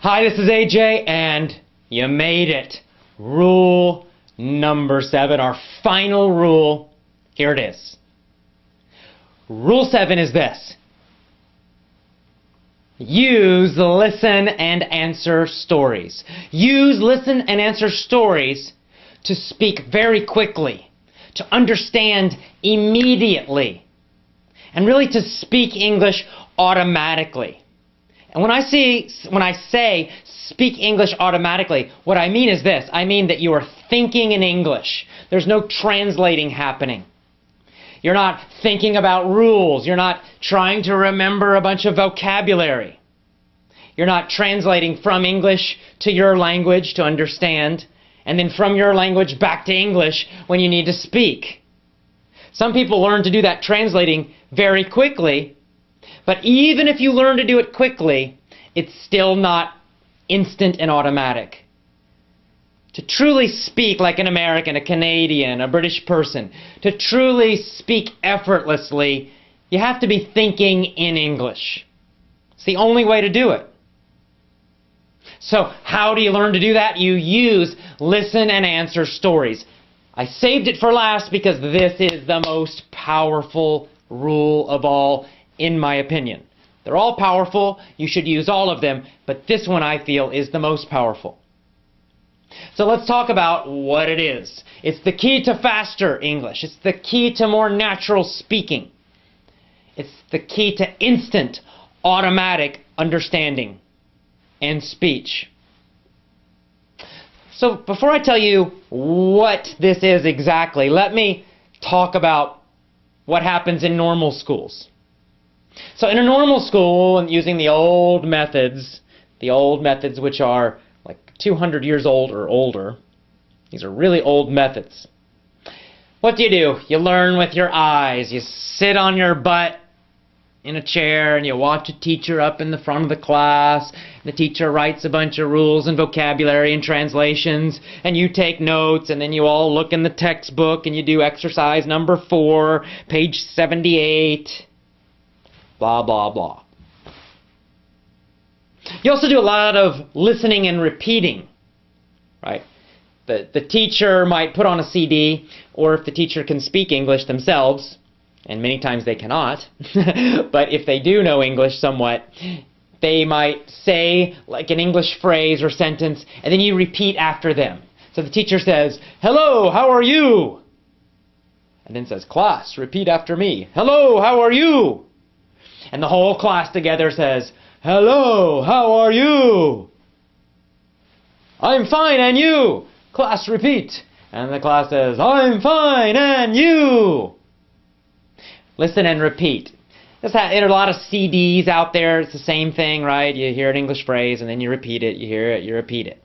Hi, this is AJ, and you made it. Rule number 7, our final rule. Here it is. Rule 7 is this. Use listen and answer stories. Use listen and answer stories to speak very quickly, to understand immediately, and really to speak English automatically. And when I say speak English automatically, what I mean is this. I mean that you are thinking in English. There's no translating happening. You're not thinking about rules. You're not trying to remember a bunch of vocabulary. You're not translating from English to your language to understand, and then from your language back to English when you need to speak. Some people learn to do that translating very quickly, but even if you learn to do it quickly, it's still not instant and automatic. To truly speak like an American, a Canadian, a British person, to truly speak effortlessly, you have to be thinking in English. It's the only way to do it. So how do you learn to do that? You use listen and answer stories. I saved it for last because this is the most powerful rule of all, in my opinion. They're all powerful. You should use all of them, but this one I feel is the most powerful. So let's talk about what it is. It's the key to faster English. It's the key to more natural speaking. It's the key to instant, automatic understanding and speech. So before I tell you what this is exactly, let me talk about what happens in normal schools. So in a normal school, and using the old methods which are like 200 years old or older, these are really old methods. What do? You learn with your eyes. You sit on your butt in a chair and you watch a teacher up in the front of the class. The teacher writes a bunch of rules and vocabulary and translations, and you take notes, and then you all look in the textbook and you do exercise number 4, page 78. Blah, blah, blah. You also do a lot of listening and repeating, right? The teacher might put on a CD, or if the teacher can speak English themselves, and many times they cannot, but if they do know English somewhat, they might say like an English phrase or sentence, and then you repeat after them. So the teacher says, "Hello, how are you?" And then says, "Class, repeat after me. Hello, how are you?" And the whole class together says, "Hello, how are you?" "I'm fine, and you?" Class, repeat. And the class says, "I'm fine, and you?" Listen and repeat. There are a lot of CDs out there. It's the same thing, right? You hear an English phrase, and then you repeat it. You hear it, you repeat it.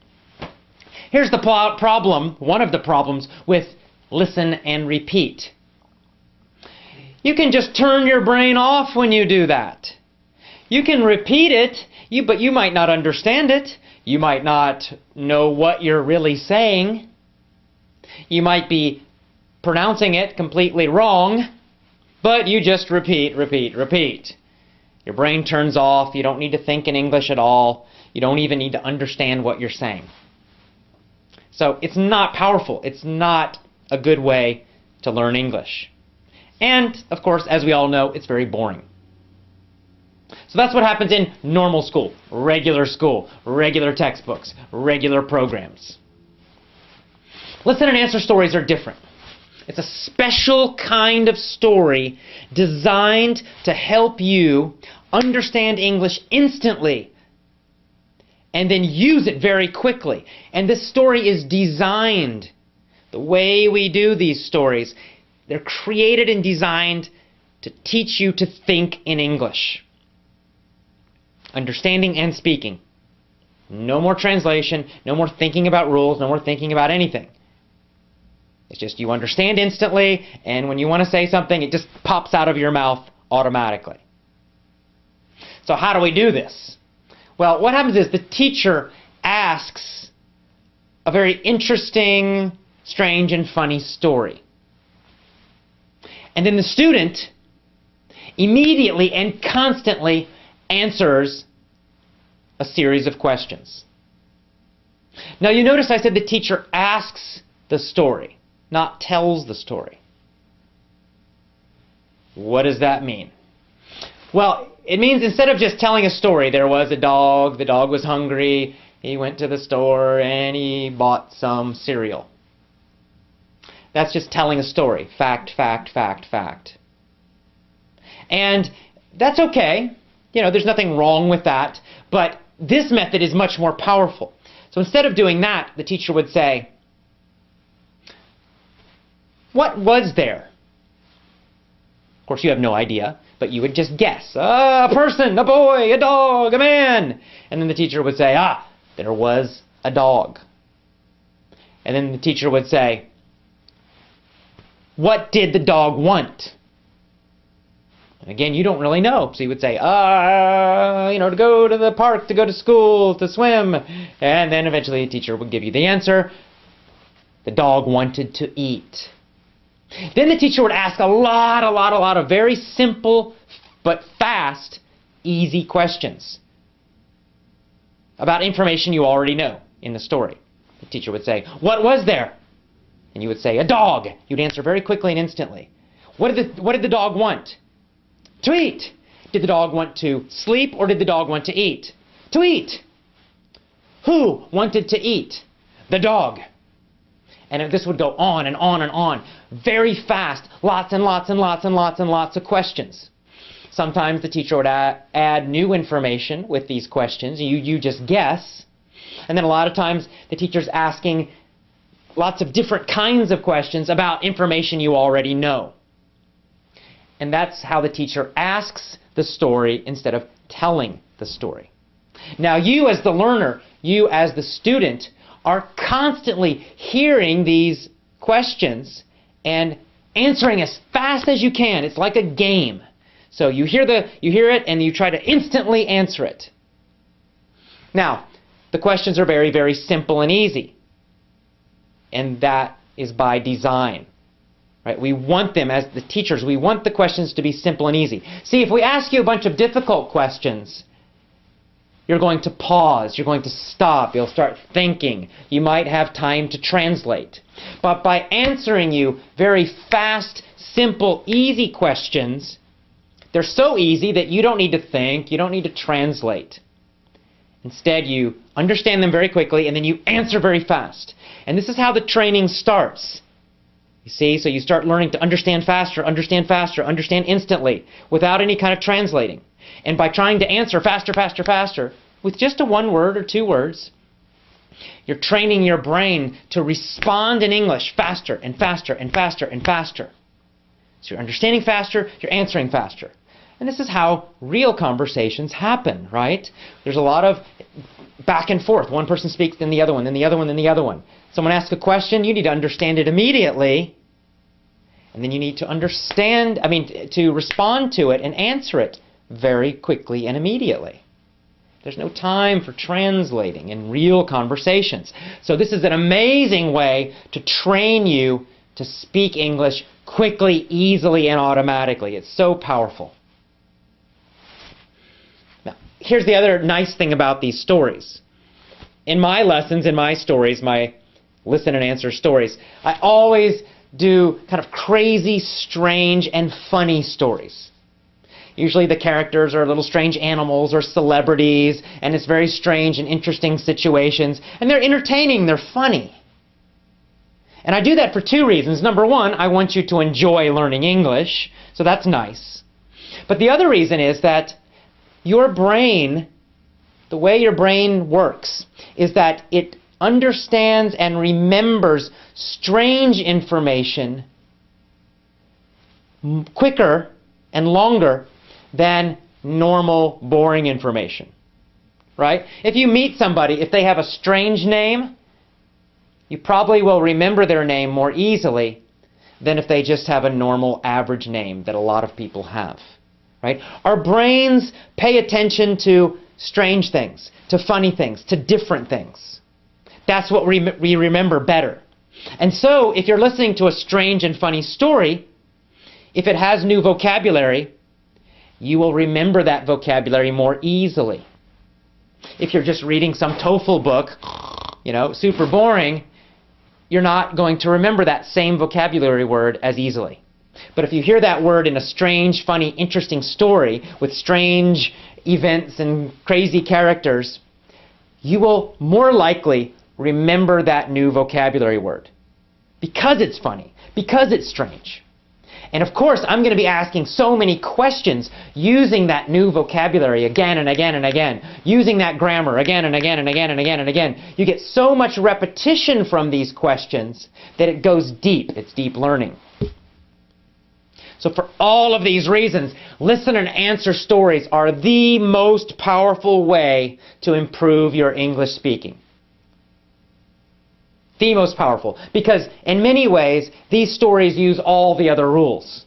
Here's the problem, one of the problems with listen and repeat. You can just turn your brain off when you do that. You can repeat it, but you might not understand it. You might not know what you're really saying. You might be pronouncing it completely wrong, but you just repeat, repeat, repeat. Your brain turns off. You don't need to think in English at all. You don't even need to understand what you're saying. So it's not powerful. It's not a good way to learn English. And, of course, as we all know, it's very boring. So that's what happens in normal school, regular textbooks, regular programs. Listen and answer stories are different. It's a special kind of story designed to help you understand English instantly and then use it very quickly. And this story is designed, the way we do these stories, they're created and designed to teach you to think in English. Understanding and speaking. No more translation, no more thinking about rules, no more thinking about anything. It's just you understand instantly, and when you want to say something, it just pops out of your mouth automatically. So how do we do this? Well, what happens is the teacher asks a very interesting, strange, and funny story. And then the student immediately and constantly answers a series of questions. Now you notice I said the teacher asks the story, not tells the story. What does that mean? Well, it means instead of just telling a story, there was a dog, the dog was hungry, he went to the store and he bought some cereal. That's just telling a story. Fact, fact, fact, fact. And that's okay. You know, there's nothing wrong with that. But this method is much more powerful. So instead of doing that, the teacher would say, what was there? Of course, you have no idea, but you would just guess. A person, a boy, a dog, a man. And then the teacher would say, there was a dog. And then the teacher would say, what did the dog want? And again, you don't really know. So you would say, to go to the park, to go to school, to swim. And then eventually the teacher would give you the answer. The dog wanted to eat. Then the teacher would ask a lot of very simple but fast, easy questions about information you already know in the story. The teacher would say, what was there? And you would say, a dog. You'd answer very quickly and instantly. What did the dog want? To eat. Did the dog want to sleep or did the dog want to eat? To eat. Who wanted to eat? The dog. And this would go on and on and on. Very fast. Lots and lots and lots and lots and lots of questions. Sometimes the teacher would add new information with these questions. You just guess. And then a lot of times the teacher's asking lots of different kinds of questions about information you already know. And that's how the teacher asks the story instead of telling the story. Now you as the learner, you as the student, are constantly hearing these questions and answering as fast as you can. It's like a game. So you hear it and you try to instantly answer it. Now, the questions are very, very simple and easy. And that is by design. Right? We want them, as the teachers, we want the questions to be simple and easy. See, if we ask you a bunch of difficult questions, you're going to pause, you're going to stop, you'll start thinking, you might have time to translate. But by answering you very fast, simple, easy questions, they're so easy that you don't need to think, you don't need to translate. Instead, you understand them very quickly and then you answer very fast. And this is how the training starts. You see, so you start learning to understand faster, understand instantly, without any kind of translating. And by trying to answer faster, faster, faster, with just a one word or two words, you're training your brain to respond in English faster and faster and faster and faster. So you're understanding faster, you're answering faster. And this is how real conversations happen, right? There's a lot of back and forth. One person speaks, then the other one, then the other one, then the other one. Someone asks a question, you need to understand it immediately. And then you need to to respond to it and answer it very quickly and immediately. There's no time for translating in real conversations. So this is an amazing way to train you to speak English quickly, easily, and automatically. It's so powerful. Now, here's the other nice thing about these stories. In my lessons, in my stories, my listen and answer stories, I always do kind of crazy, strange, and funny stories. Usually the characters are little strange animals or celebrities, and it's very strange and interesting situations, and they're entertaining, they're funny. And I do that for two reasons. Number one, I want you to enjoy learning English, so that's nice. But the other reason is that your brain, the way your brain works, is that it understands and remembers strange information quicker and longer than normal, boring information. Right? If you meet somebody, if they have a strange name, you probably will remember their name more easily than if they just have a normal, average name that a lot of people have. Right? Our brains pay attention to strange things, to funny things, to different things. That's what we remember better. And so, if you're listening to a strange and funny story, if it has new vocabulary, you will remember that vocabulary more easily. if you're just reading some TOEFL book, super boring, you're not going to remember that same vocabulary word as easily. But if you hear that word in a strange, funny, interesting story with strange events and crazy characters, you will more likely remember that new vocabulary word because it's funny, because it's strange. And of course, I'm going to be asking so many questions using that new vocabulary again and again and again, using that grammar again and again and again and again and again. You get so much repetition from these questions that it goes deep. It's deep learning. So for all of these reasons, listen and answer stories are the most powerful way to improve your English speaking. The most powerful. Because in many ways, these stories use all the other rules.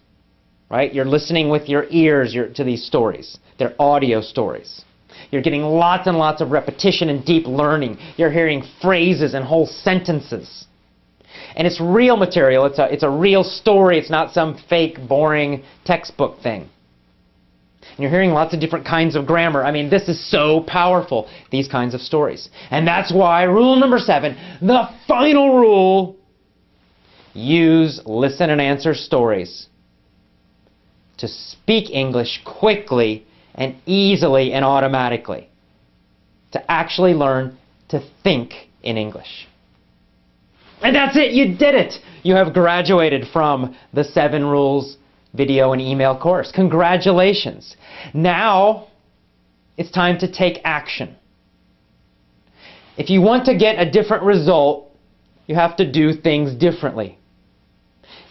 Right? You're listening with your ears to these stories. They're audio stories. You're getting lots and lots of repetition and deep learning. You're hearing phrases and whole sentences. And it's real material. It's a real story. It's not some fake, boring textbook thing. And you're hearing lots of different kinds of grammar. I mean, this is so powerful, these kinds of stories. And that's why rule number 7, the final rule, use listen and answer stories to speak English quickly and easily and automatically. To actually learn to think in English. And that's it. You did it. You have graduated from the 7 rules video and email course. Congratulations. Now it's time to take action. If you want to get a different result, you have to do things differently.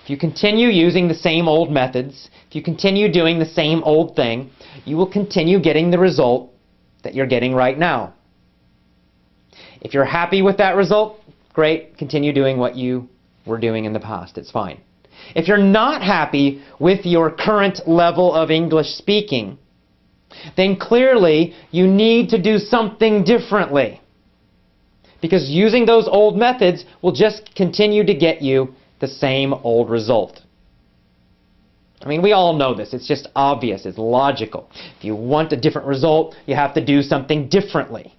If you continue using the same old methods, if you continue doing the same old thing, you will continue getting the result that you're getting right now. If you're happy with that result, great, continue doing what you were doing in the past. It's fine. If you're not happy with your current level of English speaking, then clearly you need to do something differently. Because using those old methods will just continue to get you the same old result. I mean, we all know this. It's just obvious. It's logical. If you want a different result, you have to do something differently.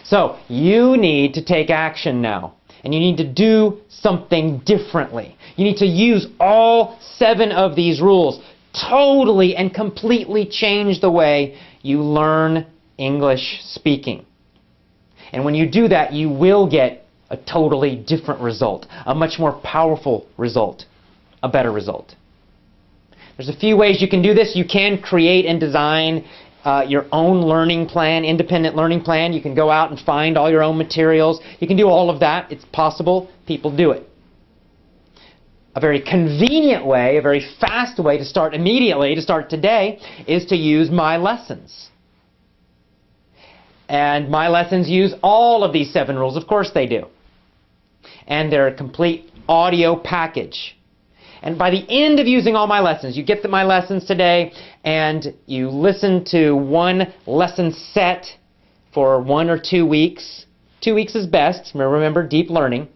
So you need to take action now. And you need to do something differently. You need to use all 7 of these rules. Totally and completely change the way you learn English speaking. And when you do that, you will get a totally different result. A much more powerful result. A better result. There's a few ways you can do this. You can create and design your own learning plan, independent learning plan. You can go out and find all your own materials. You can do all of that. It's possible. People do it. A very convenient way, a very fast way to start immediately, to start today, is to use My Lessons. And My Lessons use all of these 7 rules. Of course they do. And they're a complete audio package. And by the end of using all My Lessons, you get My Lessons today, and you listen to one lesson set for 1 or 2 weeks. 2 weeks is best. Remember, deep learning.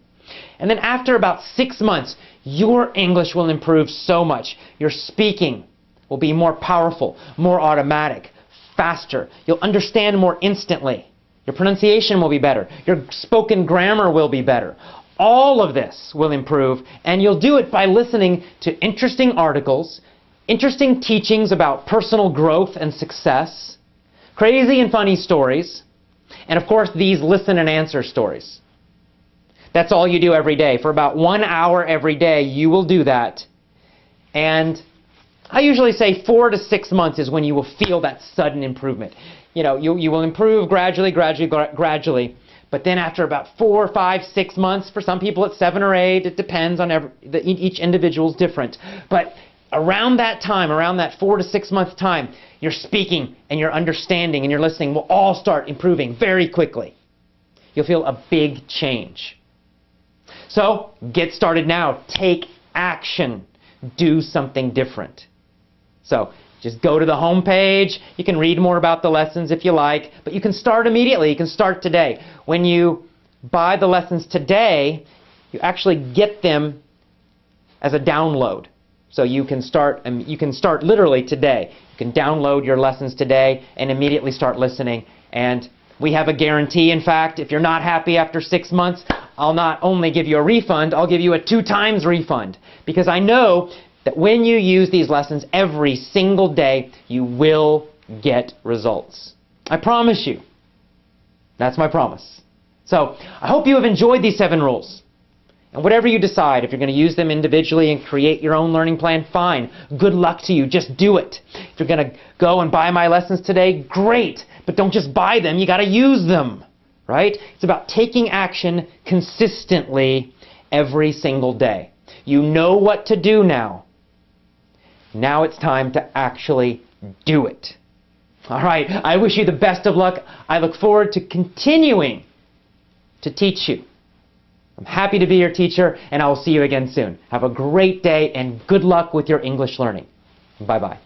And then after about 6 months, your English will improve so much. Your speaking will be more powerful, more automatic, faster. You'll understand more instantly. Your pronunciation will be better. Your spoken grammar will be better. All of this will improve, and you'll do it by listening to interesting articles, interesting teachings about personal growth and success, crazy and funny stories, and of course these listen and answer stories. That's all you do every day. For about 1 hour every day, you will do that. And I usually say 4 to 6 months is when you will feel that sudden improvement. You will improve gradually. But then after about 4, 5, 6 months, for some people it's 7 or 8, it depends on each individual is different. But around that time, around that 4 to 6 month time, your speaking and your understanding and your listening will all start improving very quickly. You'll feel a big change. So get started now. Take action. Do something different. So just go to the home page. You can read more about the lessons if you like, but you can start immediately. You can start today. When you buy the lessons today, you actually get them as a download. So you can start literally today. You can download your lessons today and immediately start listening, and We have a guarantee, in fact, if you're not happy after 6 months, I'll not only give you a refund, I'll give you a 2 times refund. Because I know that when you use these lessons every single day, you will get results. I promise you. That's my promise. So, I hope you have enjoyed these 7 rules. And whatever you decide, if you're going to use them individually and create your own learning plan, fine. Good luck to you. Just do it. If you're going to go and buy my lessons today, great. But don't just buy them. You got to use them. Right? It's about taking action consistently every single day. You know what to do now. Now it's time to actually do it. All right. I wish you the best of luck. I look forward to continuing to teach you. I'm happy to be your teacher, and I will see you again soon. Have a great day, and good luck with your English learning. Bye-bye.